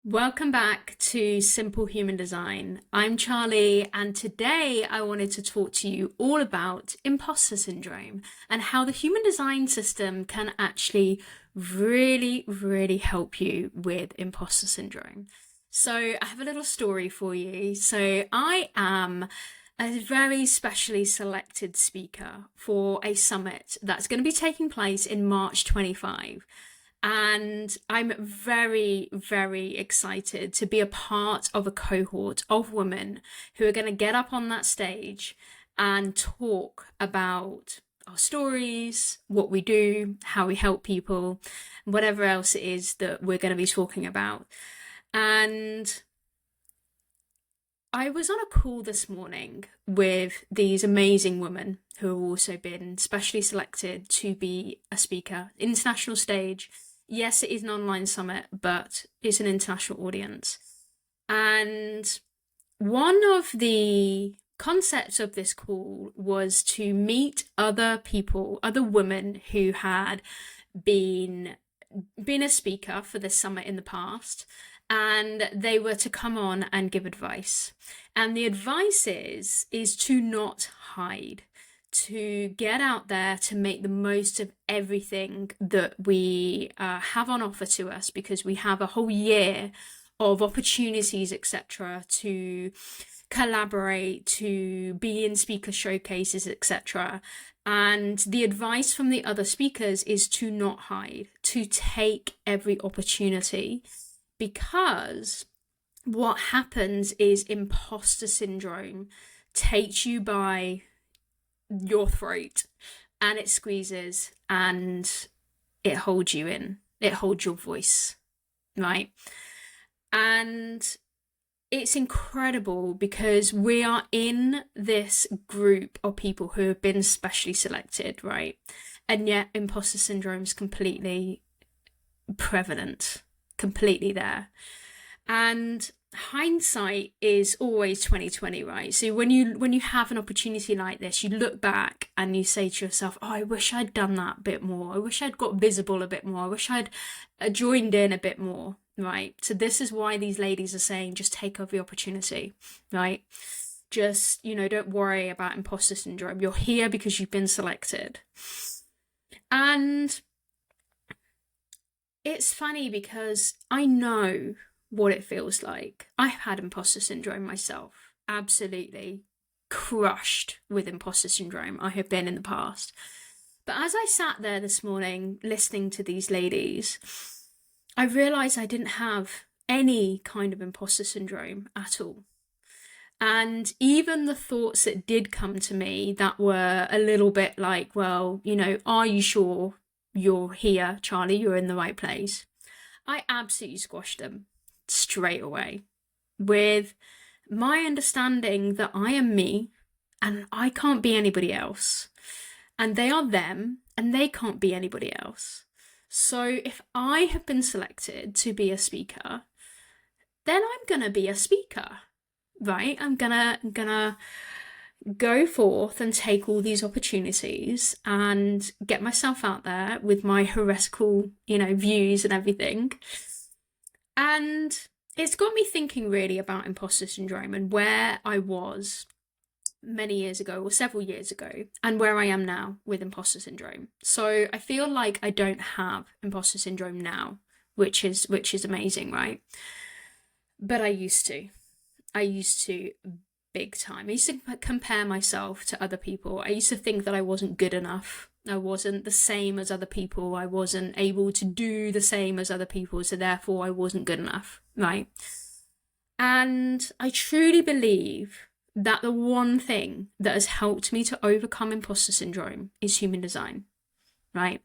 Welcome back to Simple Human Design. I'm Charlie, and today I wanted to talk to you all about imposter syndrome and how the human design system can actually really help you with imposter syndrome. So, I have a little story for you. So, I am a very specially selected speaker for a summit that's going to be taking place in March 25. And I'm very excited to be a part of a cohort of women who are going to get up on that stage and talk about our stories, what we do, how we help people, whatever else it is that we're going to be talking about. And I was on a call this morning with these amazing women who have also been specially selected to be a speaker, international stage. Yes, it is an online summit, but it's an international audience. And one of the concepts of this call was to meet other people, other women who had been a speaker for this summit in the past, and they were to come on and give advice. And the advice is to not hide, to get out there, to make the most of everything that we have on offer to us, because we have a whole year of opportunities, etc., to collaborate, to be in speaker showcases, etc. And the advice from the other speakers is to not hide, to take every opportunity, because what happens is imposter syndrome takes you by your throat and it squeezes and it holds you in. It holds your voice, right? And it's incredible because we are in this group of people who have been specially selected, right? And yet imposter syndrome is completely prevalent, completely there. And hindsight is always 2020, right? So when you have an opportunity like this, you look back and you say to yourself, oh, I wish I'd done that a bit more. I wish I'd got visible a bit more. I wish I'd joined in a bit more, right? So this is why these ladies are saying, just take every opportunity, right? Just, don't worry about imposter syndrome. You're here because you've been selected. And it's funny because I know what it feels like. I've had imposter syndrome myself, absolutely crushed with imposter syndrome. I have been in the past. But as I sat there this morning listening to these ladies, I realised I didn't have any kind of imposter syndrome at all. And even the thoughts that did come to me that were a little bit like, well, are you sure you're here, Charlie? You're in the right place. I absolutely squashed them straight away with my understanding that I am me and I can't be anybody else, and they are them and they can't be anybody else. So if I have been selected to be a speaker, then I'm gonna be a speaker, right? I'm gonna go forth and take all these opportunities and get myself out there with my heretical, views and everything. And it's got me thinking really about imposter syndrome and where I was many years ago or several years ago and where I am now with imposter syndrome. So I feel like I don't have imposter syndrome now, which is amazing, right? But I used to big time. I used to compare myself to other people. I used to think that I wasn't good enough. I wasn't the same as other people. I wasn't able to do the same as other people, so therefore I wasn't good enough, right? And I truly believe that the one thing that has helped me to overcome imposter syndrome is human design, right?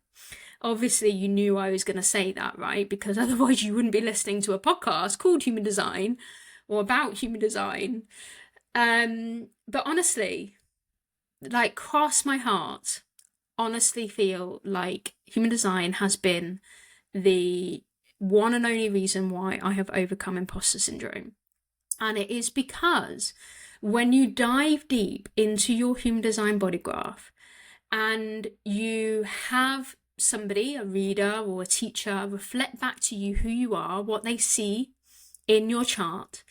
Obviously, you knew I was going to say that, right? Because otherwise you wouldn't be listening to a podcast called Human Design or about human design. But honestly, like, cross my heart, honestly feel like human design has been the one and only reason why I have overcome imposter syndrome. And it is because when you dive deep into your human design body graph and you have somebody, a reader or a teacher, reflect back to you who you are, what they see, in your chart,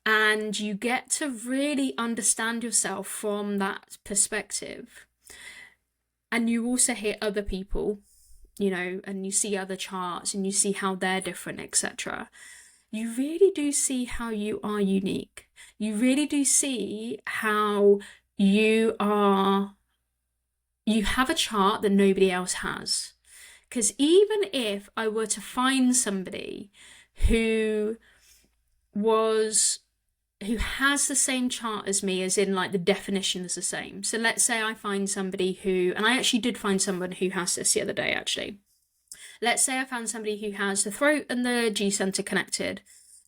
and you get to really understand yourself from that perspective. And you also hear other people, you know, and you see other charts and you see how they're different, etc. You really do see how you are unique. You really do see how you have a chart that nobody else has. Because even if I were to find somebody who has the same chart as me, as in like the definition is the same. So let's say I find somebody who, and I actually did find someone who has this the other day actually. Let's say I found somebody who has the throat and the G center connected,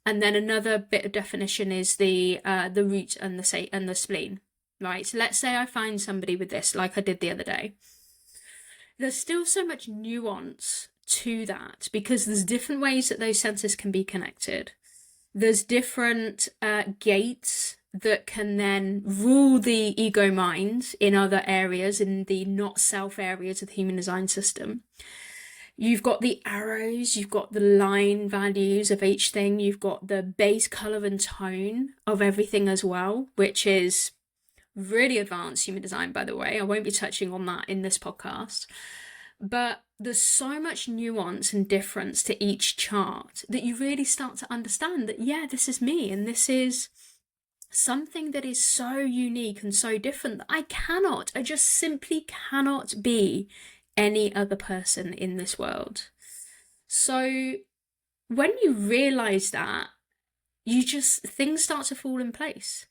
and then another bit of definition is the root and the spleen, right? So let's say I find somebody with this, like I did the other day. There's still so much nuance to that because there's different ways that those centers can be connected. There's different gates that can then rule the ego mind in other areas, in the not self areas of the human design system. You've got the arrows, you've got the line values of each thing, you've got the base color and tone of everything as well, which is really advanced human design, by the way. I won't be touching on that in this podcast. But there's so much nuance and difference to each chart that you really start to understand that, yeah, this is me, and this is something that is so unique and so different that I just simply cannot be any other person in this world. So when you realize that, things start to fall in place.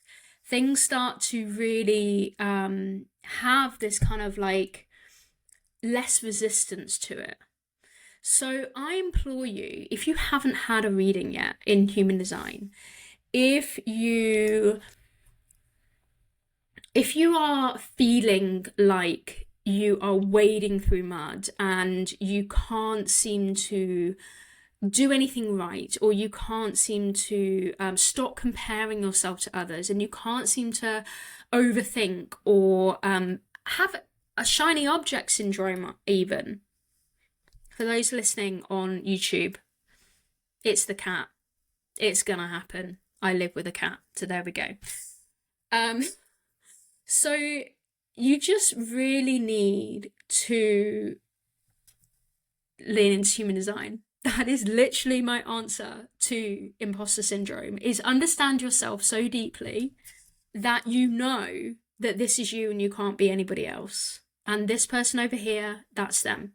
Things start to really have this kind of like less resistance to it. So I implore you, if you haven't had a reading yet in human design, if you are feeling like you are wading through mud and you can't seem to do anything right, or you can't seem to stop comparing yourself to others, and you can't seem to overthink or have a shiny object syndrome even. For those listening on YouTube, it's the cat. It's gonna happen. I live with a cat, so there we go. So you just really need to lean into human design. That is literally my answer to imposter syndrome, is understand yourself so deeply that you know that this is you and you can't be anybody else. And this person over here, that's them.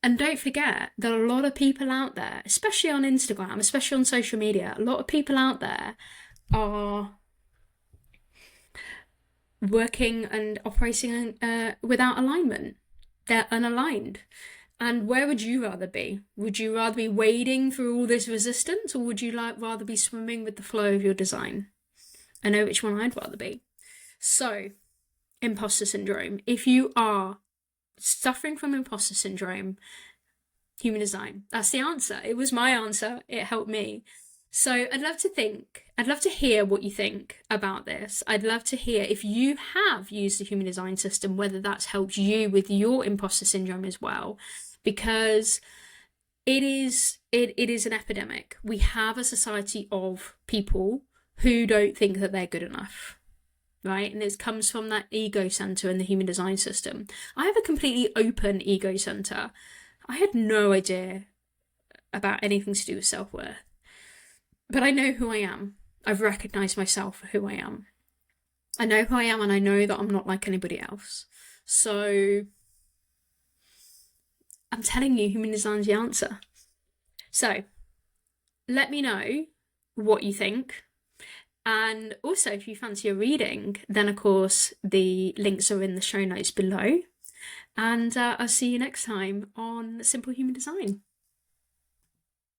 And don't forget that a lot of people out there, especially on Instagram, especially on social media, a lot of people out there are working and operating without alignment. They're unaligned. And where would you rather be? Would you rather be wading through all this resistance, or would you rather be swimming with the flow of your design? I know which one I'd rather be. So, imposter syndrome. If you are suffering from imposter syndrome, human design. That's the answer. It was my answer. It helped me. So I'd love to hear what you think about this. I'd love to hear if you have used the human design system, whether that's helped you with your imposter syndrome as well, because it is an epidemic. We have a society of people who don't think that they're good enough, right? And it comes from that ego center in the human design system. I have a completely open ego center. I had no idea about anything to do with self-worth. But I know who I am. I've recognized myself for who I am. I know who I am, and I know that I'm not like anybody else. So I'm telling you, human design's the answer. So let me know what you think. And also, if you fancy a reading, then of course the links are in the show notes below. And I'll see you next time on Simple Human Design.